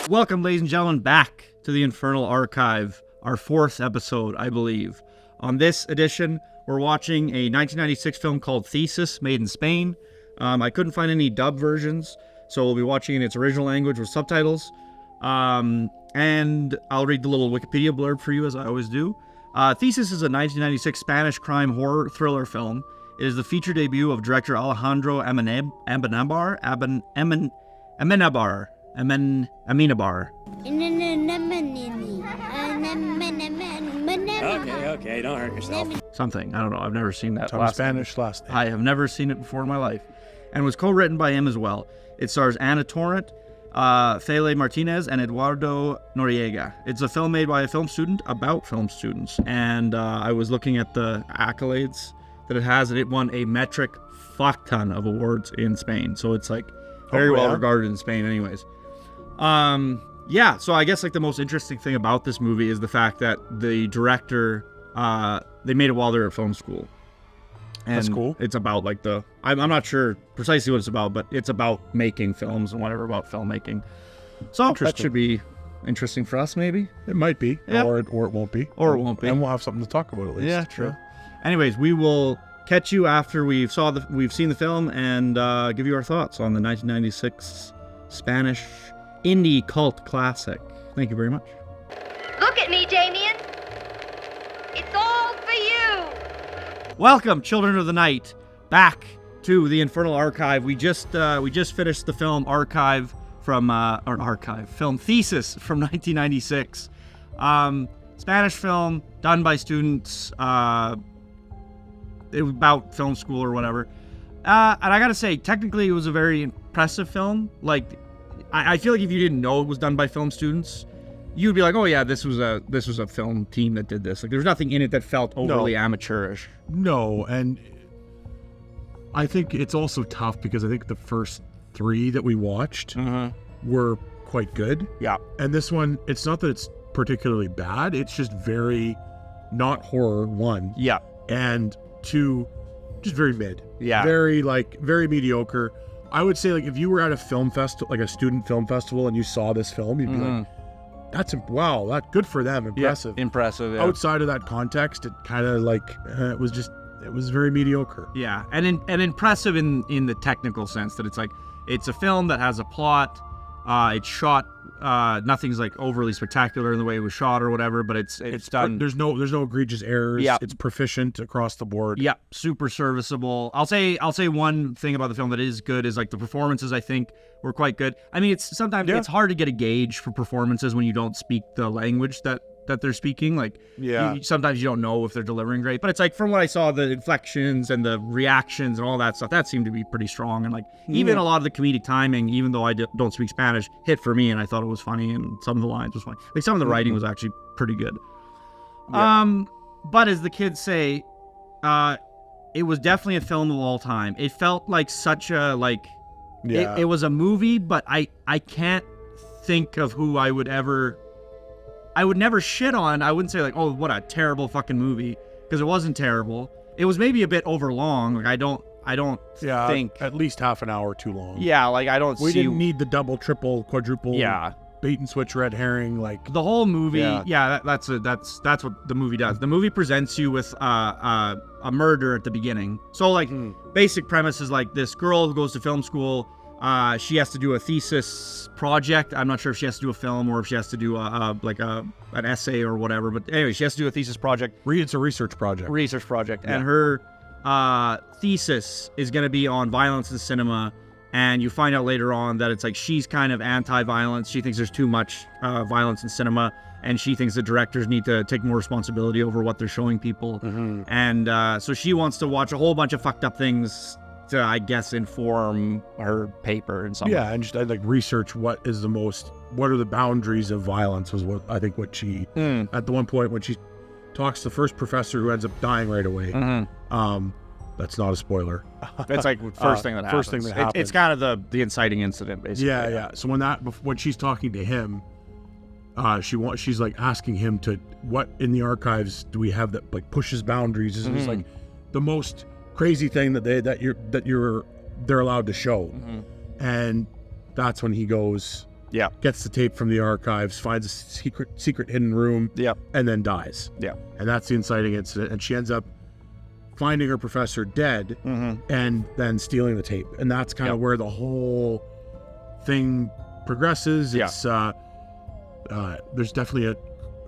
Welcome, ladies and gentlemen, back to the Infernal Archive, our fourth episode, I believe. On this edition, we're watching a 1996 film called Thesis, made in Spain. I couldn't find any dub versions, so we'll be watching in its original language with subtitles. And I'll read the little Wikipedia blurb for you, as I always do. Thesis is a 1996 Spanish crime horror thriller film. It is the feature debut of director Alejandro Amenabar. Okay, don't hurt yourself. Something. I don't know. I've never seen that Spanish last name. I have never seen it before in my life. And was co-written by him as well. It stars Ana Torrent, Fele Martinez, and Eduardo Noriega. It's a film made by a film student about film students. And I was looking at the accolades that it has, and it won a metric fuck ton of awards in Spain. So it's like very well regarded in Spain anyways. Yeah, so I guess like the most interesting thing about this movie is the fact that the director, they made it while they're at film school. And that's cool. It's about like I'm not sure precisely what it's about, but it's about making films and whatever about filmmaking. So that should be interesting for us, maybe. It might be, yep. or it won't be. Or it won't be. And we'll have something to talk about at least. Yeah, true. Anyways, we will catch you after we've seen the film and give you our thoughts on the 1996 Spanish indie cult classic. Thank you very much. Look at me, Damien. It's all for you. Welcome, children of the night, back to the Infernal Archive. We just finished the film film Thesis from 1996. Spanish film done by students. It was about film school or whatever. And I gotta say, technically, it was a very impressive film. Like, I feel like if you didn't know it was done by film students, you'd be like, oh yeah, this was a film team that did this. Like, there's nothing in it that felt overly amateurish. No, and I think it's also tough because I think the first three that we watched were quite good. Yeah. And this one, it's not that it's particularly bad, it's just very not horror, one. Yeah. And two, just very mid. Yeah. Very mediocre. I would say, like, if you were at a film festival, like a student film festival, and you saw this film, you'd be like, that's good for them. Impressive. Yeah, impressive, yeah. Outside of that context, it kind of like, it was very mediocre. Yeah. And impressive in the technical sense that it's like, it's a film that has a plot, it's shot, nothing's like overly spectacular in the way it was shot or whatever, but it's done. There's no egregious errors. Yeah. It's proficient across the board. Yeah, super serviceable. I'll say one thing about the film that is good is like the performances, I think, were quite good. I mean, it's sometimes it's hard to get a gauge for performances when you don't speak the language that they're speaking. Like, sometimes you don't know if they're delivering great, but it's like, from what I saw, the inflections and the reactions and all that stuff, that seemed to be pretty strong. And like, even a lot of the comedic timing, even though I don't speak Spanish, hit for me, and I thought it was funny, and some of the lines was funny. Like, some of the writing was actually pretty good. Yeah. But as the kids say, it was definitely a film of all time. It felt like such a, like, it was a movie, but I can't think of who I would never shit on. I wouldn't say like, oh, what a terrible fucking movie, because it wasn't terrible. It was maybe a bit overlong. Like, I don't think at least half an hour too long. Yeah, like, we didn't need the double, triple, quadruple. Yeah. Bait and switch red herring, like the whole movie. That's what the movie does. The movie presents you with a murder at the beginning. So like, basic premise is like, this girl who goes to film school, she has to do a thesis project. I'm not sure if she has to do a film or if she has to do an essay or whatever, but anyway, she has to do a thesis project. It's a research project. And her thesis is going to be on violence in cinema. And you find out later on that it's like, she's kind of anti-violence. She thinks there's too much violence in cinema, and she thinks the directors need to take more responsibility over what they're showing people. And so she wants to watch a whole bunch of fucked up things to, I guess, inform her paper and something. Yeah, and just like research what are the boundaries of violence, was what I think what she, at the one point when she talks to the first professor who ends up dying right away. That's not a spoiler. It's like first thing that happens. It's kind of the inciting incident, basically. Yeah. So when she's talking to him, she's like asking him to, what in the archives do we have that like pushes boundaries? Is it's like the most crazy thing that they're allowed to show, and that's when he goes, Yeah. Gets the tape from the archives, finds a secret hidden room, and then dies. Yeah. And that's the inciting incident. And she ends up finding her professor dead and then stealing the tape. And that's kind of where the whole thing progresses. It's there's definitely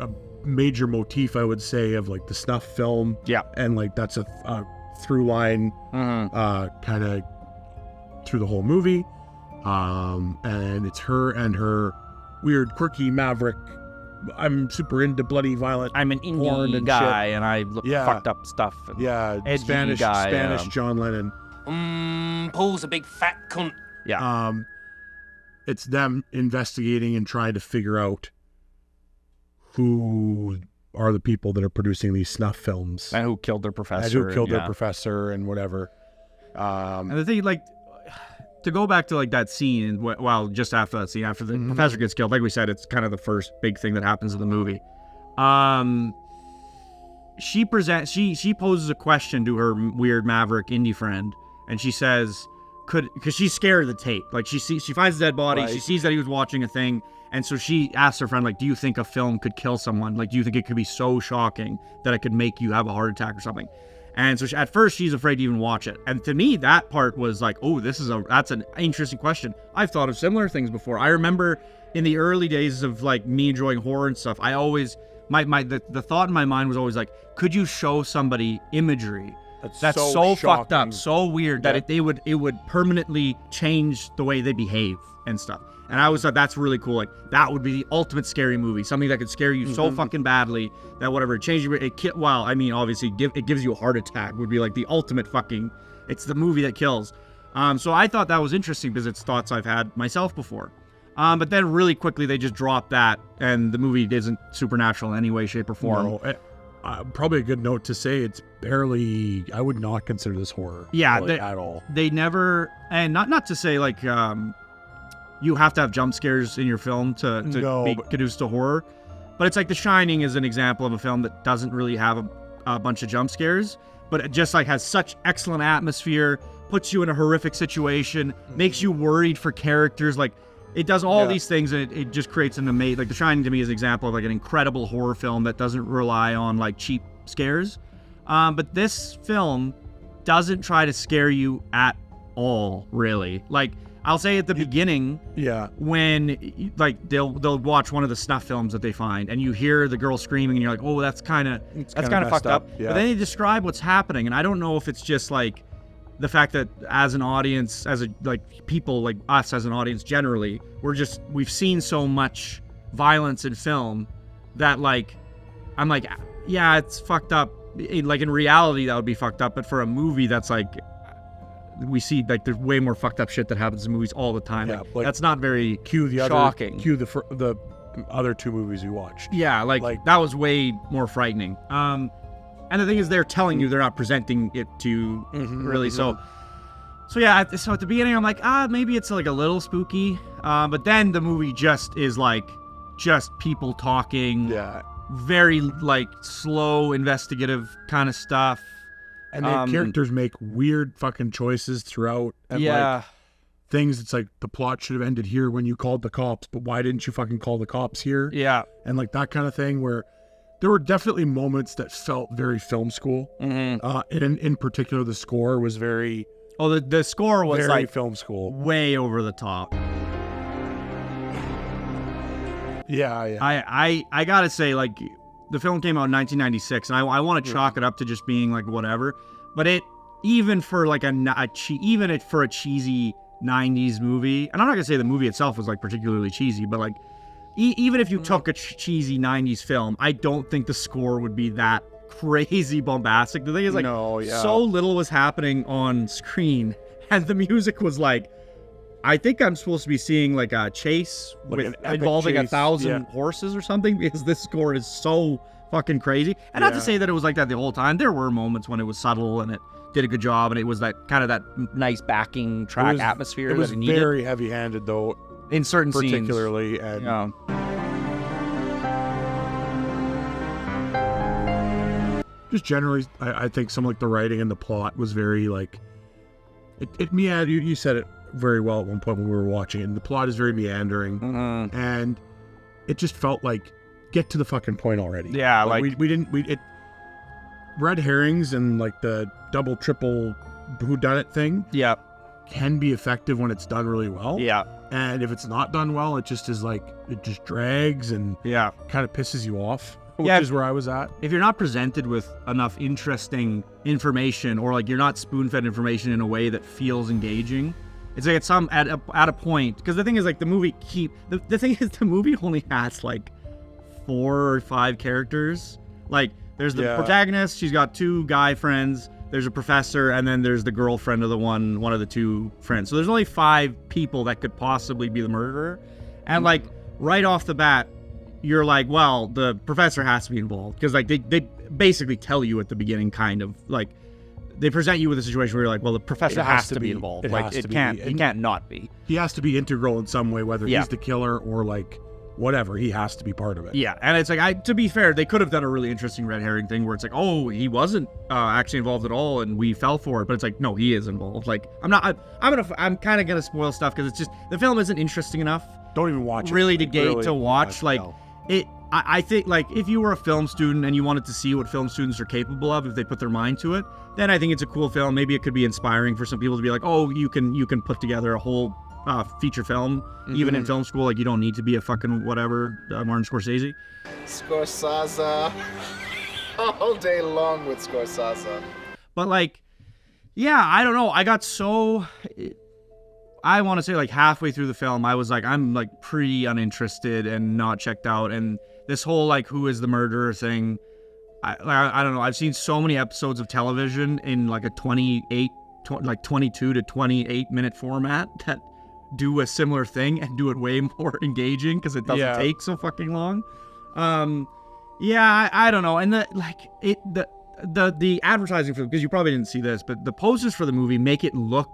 a major motif, I would say, of like the snuff film. Yeah. And like that's a through line kind of through the whole movie. And it's her and her weird, quirky maverick. I'm super into bloody, violent. I'm an porn indie and guy, shit. and I look fucked up stuff. And edgy Spanish guy, Spanish John Lennon. Paul's a big fat cunt. Yeah. It's them investigating and trying to figure out who are the people that are producing these snuff films And who killed their professor. and who killed their professor and whatever. And the thing, like, to go back to like that scene, well, just after that scene, after the professor gets killed, like we said, it's kind of the first big thing that happens in the movie. She poses a question to her weird maverick indie friend, and she says, because she's scared of the tape. Like she finds the dead body, she sees that he was watching a thing, and so she asks her friend, like, do you think a film could kill someone? Like, do you think it could be so shocking that it could make you have a heart attack or something? And so at first she's afraid to even watch it. And to me, that part was like, oh, that's an interesting question. I've thought of similar things before. I remember in the early days of like me enjoying horror and stuff, I always, the thought in my mind was always like, could you show somebody imagery that's so fucked up, so weird that it would permanently change the way they behave and stuff. And I always thought that's really cool. Like, that would be the ultimate scary movie. Something that could scare you so fucking badly that whatever, it changes you. Well, I mean, obviously, it gives you a heart attack would be like the ultimate fucking, it's the movie that kills. So I thought that was interesting because it's thoughts I've had myself before. But then really quickly, they just dropped that, and the movie isn't supernatural in any way, shape, or form. No, probably a good note to say, it's barely, I would not consider this horror. Yeah, at all. They never, and not to say like, you have to have jump scares in your film to be conducive to horror. But it's like The Shining is an example of a film that doesn't really have a bunch of jump scares, but it just like has such excellent atmosphere, puts you in a horrific situation, makes you worried for characters. Like, it does all these things, and it just creates an amazing, like The Shining to me is an example of like an incredible horror film that doesn't rely on like cheap scares. But this film doesn't try to scare you at all, really. Like, I'll say at the beginning, when like they'll watch one of the snuff films that they find, and you hear the girl screaming, and you're like, oh, that's kind of fucked up. Yeah. But then they describe what's happening, and I don't know if it's just like the fact that as an audience, people like us as an audience generally, we've seen so much violence in film that like, I'm like, yeah, it's fucked up. Like in reality, that would be fucked up, but for a movie that's like, we see like there's way more fucked up shit that happens in movies all the time. Yeah, like, that's not very shocking. Cue the other two movies we watched. Yeah, like that was way more frightening. And the thing is, they're telling you, they're not presenting it to you really. So yeah. So at the beginning, I'm like, maybe it's like a little spooky. But then the movie just is like, just people talking. Yeah. Very like slow investigative kind of stuff. And the characters make weird fucking choices throughout. And like things, it's like the plot should have ended here when you called the cops, but why didn't you fucking call the cops here? Yeah. And like that kind of thing, where there were definitely moments that felt very film school. In particular, the score was very... Oh, the score was very like film school. Way over the top. Yeah. I gotta say, like, the film came out in 1996, and I want to chalk it up to just being like whatever. But even for like for a cheesy 90s movie, and I'm not gonna say the movie itself was like particularly cheesy, but like even if you took a cheesy 90s film, I don't think the score would be that crazy bombastic. The thing is, like, so little was happening on screen, and the music was like, I think I'm supposed to be seeing like a chase involving 1,000 horses or something, because this score is so fucking crazy. And not to say that it was like that the whole time. There were moments when it was subtle and it did a good job, and it was that kind of that nice backing track atmosphere. It was that it needed. Very heavy-handed though, in certain particularly, scenes. And just generally, I think some like the writing and the plot was very like, you said it very well at one point when we were watching it, and the plot is very meandering, and it just felt like, get to the fucking point already. Yeah, red herrings and like the double, triple whodunit thing. Yeah. Can be effective when it's done really well. Yeah. And if it's not done well, it just is like, it just drags and kind of pisses you off, which is where I was at. If you're not presented with enough interesting information, or like you're not spoon-fed information in a way that feels engaging, it's like at a point, because the thing is like the movie the thing is the movie only has like 4 or 5 characters. Like there's the protagonist, she's got 2 guy friends, there's a professor, and then there's the girlfriend of one of the 2 friends. So there's only 5 people that could possibly be the murderer. And like right off the bat, you're like, well, the professor has to be involved, because like they basically tell you at the beginning, kind of like they present you with a situation where you're like, well, the professor has to be involved. He can't not be. He has to be integral in some way, whether he's the killer or like whatever, he has to be part of it. Yeah, and it's like, to be fair, they could have done a really interesting red herring thing where it's like, oh, he wasn't actually involved at all, and we fell for it. But it's like, no, he is involved. Like, I'm kind of gonna spoil stuff because it's just the film isn't interesting enough. Don't even watch it. Really to watch. Like, I think like if you were a film student and you wanted to see what film students are capable of if they put their mind to it, then I think it's a cool film. Maybe it could be inspiring for some people to be like, oh, you can put together a whole feature film, even in film school. Like, you don't need to be a fucking whatever, Martin Scorsese. Scorsese. All day long with Scorsese. But like, yeah, I don't know. I got so, I want to say like halfway through the film, I was like, I'm like pretty uninterested and not checked out. And this whole like, who is the murderer thing, I don't know. I've seen so many episodes of television in like a 22 to 28 minute format that do a similar thing and do it way more engaging because it doesn't take so fucking long. I don't know. And the advertising for, because you probably didn't see this, but the posters for the movie make it look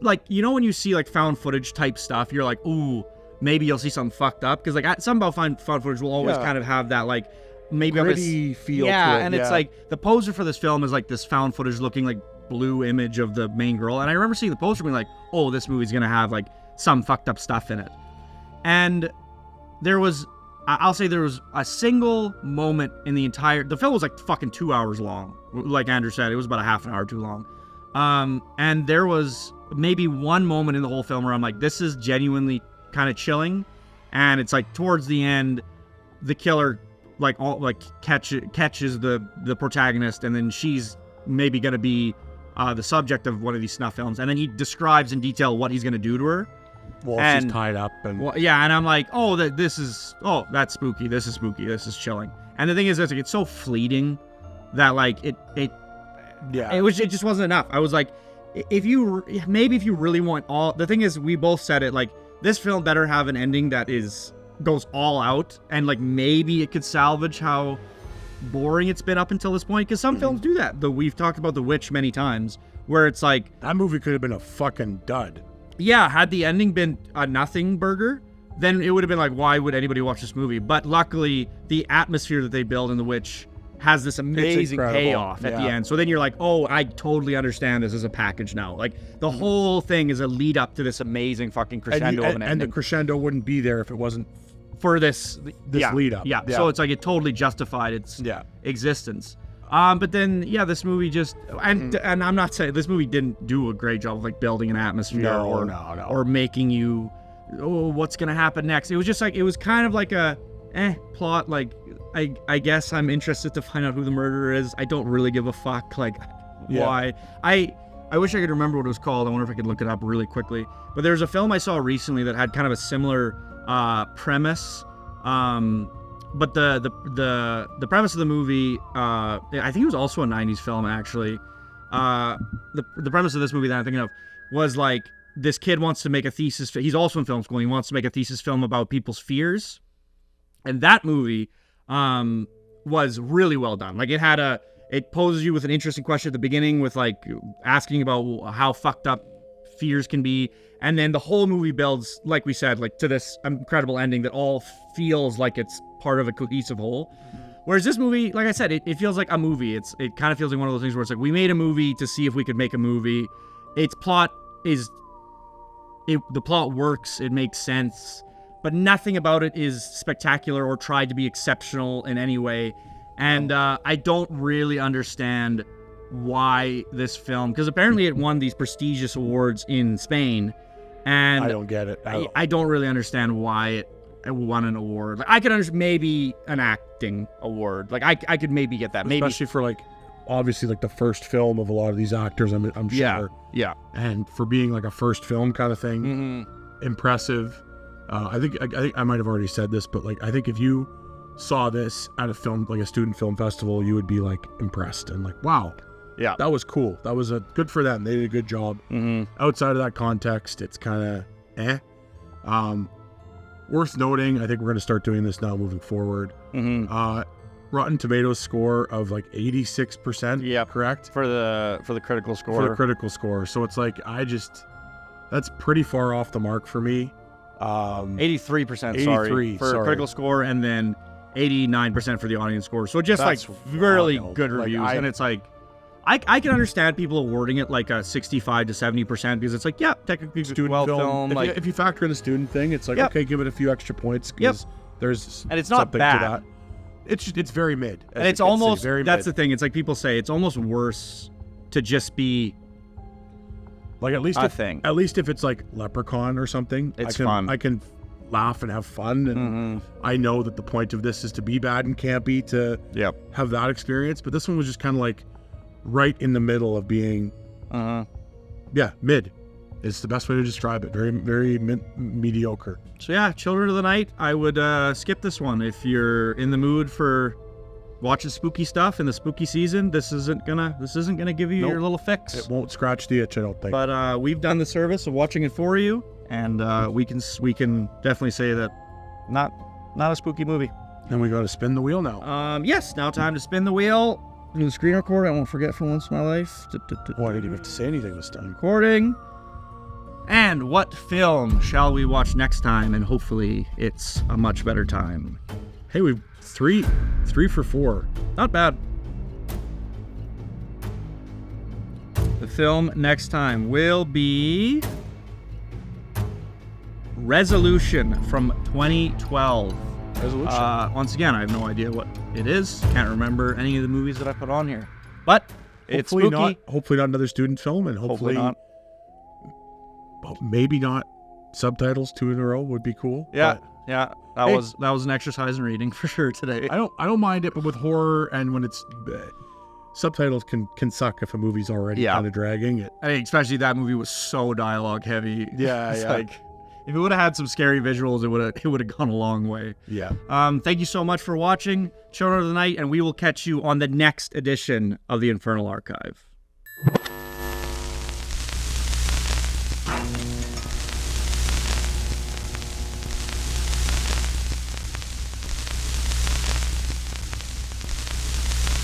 like, you know, when you see like found footage type stuff, you're like, ooh, maybe you'll see something fucked up, because like something about found footage will always kind of have that like maybe gritty feel to it. And it's like the poster for this film is like this found footage looking like blue image of the main girl, and I remember seeing the poster being like, oh, this movie's gonna have like some fucked up stuff in it. And I'll say there was a single moment in the film was like fucking 2 hours long, like Andrew said. It was about a half an hour too long, and there was maybe one moment in the whole film where I'm like, this is genuinely kind of chilling. And it's like towards the end, the killer catches the protagonist, and then she's maybe gonna be the subject of one of these snuff films, and then he describes in detail what he's gonna do to her. Well, she's tied up, and and I'm like, oh, that's spooky. This is spooky. This is chilling. And the thing is, it's so fleeting that like it just wasn't enough. I was like, if you really want all, the thing is, we both said it, like, this film better have an ending that goes all out, and like maybe it could salvage how boring it's been up until this point, because some films do that. We've talked about The Witch many times, where it's like, that movie could have been a fucking dud. Yeah, had the ending been a nothing burger, then it would have been like, why would anybody watch this movie? But luckily, the atmosphere that they build in The Witch has this amazing payoff at the end. So then you're like, oh, I totally understand this as a package now. Like, the whole thing is a lead up to this amazing fucking crescendo of an ending. And the crescendo wouldn't be there if it wasn't for this lead up. Yeah. So it's like it totally justified its existence. But then, this movie just, and I'm not saying this movie didn't do a great job of like building an atmosphere or making you, oh, what's gonna happen next. It was just like, it was kind of like a plot. Like, I guess I'm interested to find out who the murderer is. I don't really give a fuck. Like, why? I wish I could remember what it was called. I wonder if I could look it up really quickly. But there's a film I saw recently that had kind of a similar premise. But the premise of the movie, I think it was also a 90s film, actually. The premise of this movie that I'm thinking of was like, this kid wants to make a thesis. He's also in film school. He wants to make a thesis film about people's fears. And that movie was really well done. Like, it poses you with an interesting question at the beginning, with like asking about how fucked up fears can be. And then the whole movie builds, like we said, like to this incredible ending that all feels like it's part of a cohesive whole. Whereas this movie, like I said, it feels like a movie. It kind of feels like one of those things where it's like, we made a movie to see if we could make a movie. Its plot the plot works, it makes sense, but nothing about it is spectacular or tried to be exceptional in any way. And I don't really understand why this film, because apparently it won these prestigious awards in Spain, and I don't get it. I don't really understand why it won an award. Like, I could understand maybe an acting award. Like I could maybe get that. Maybe especially for like obviously like the first film of a lot of these actors. I'm sure. Yeah. And for being like a first film kind of thing, impressive. I think I might have already said this, but like I think if you saw this at a film like a student film festival, you would be like impressed and like, wow, Yeah. that was cool. That was good for them. They did a good job. Outside of that context, it's kind of worth noting. I think we're going to start doing this now moving forward. Rotten Tomatoes score of like 86%. Yeah, correct for the critical score. For the critical score. So it's like that's pretty far off the mark for me. 83%. 83 for critical score, and then 89% for the audience score. So just That's like really wild. good Like, reviews, and it's like I can understand people awarding it like a 65 to 70% because it's like, yeah, technically Student well film. filmed. If you factor in the student thing, it's like, Yep. okay, give it a few extra points because there's And it's not something bad. to that. It's very mid. as and you it's can see, almost very that's mid. the thing. It's like people say it's almost worse to just be Like at least I if, think. at least if it's like Leprechaun or something, It's I can, fun. I can laugh and have fun, and I know that the point of this is to be bad and campy to have that experience. But this one was just kind of like right in the middle of being, mid. It's the best way to describe it. Very, very mediocre. So yeah, Children of the Night. I would skip this one if you're in the mood for watching spooky stuff in the spooky season. This isn't gonna give you your little fix. It won't scratch the itch, I don't think. But we've done the service of watching it for you, and we can definitely say that Not a spooky movie. And we got to spin the wheel now. yes, now time to spin the wheel. Do the screen record. I won't forget for once in my life. Oh, I didn't even have to say anything this time. Recording. And what film shall we watch next time? And hopefully it's a much better time. Hey, we've three for 4. Not bad. The film next time will be Resolution from 2012. Resolution. Once again, I have no idea what it is. Can't remember any of the movies that I put on here. But it's spooky. Hopefully not another student film, and hopefully not. Maybe not subtitles 2 in a row would be cool. Yeah. but Yeah. That was an exercise in reading for sure today. I don't mind it, but with horror and when it's subtitles can suck if a movie's already kind of dragging it. I mean, especially that movie was so dialogue heavy. Yeah, It's yeah. like if it would have had some scary visuals, it would have gone a long way. Yeah. Thank you so much for watching Children of the Night, and we will catch you on the next edition of the Infernal Archive.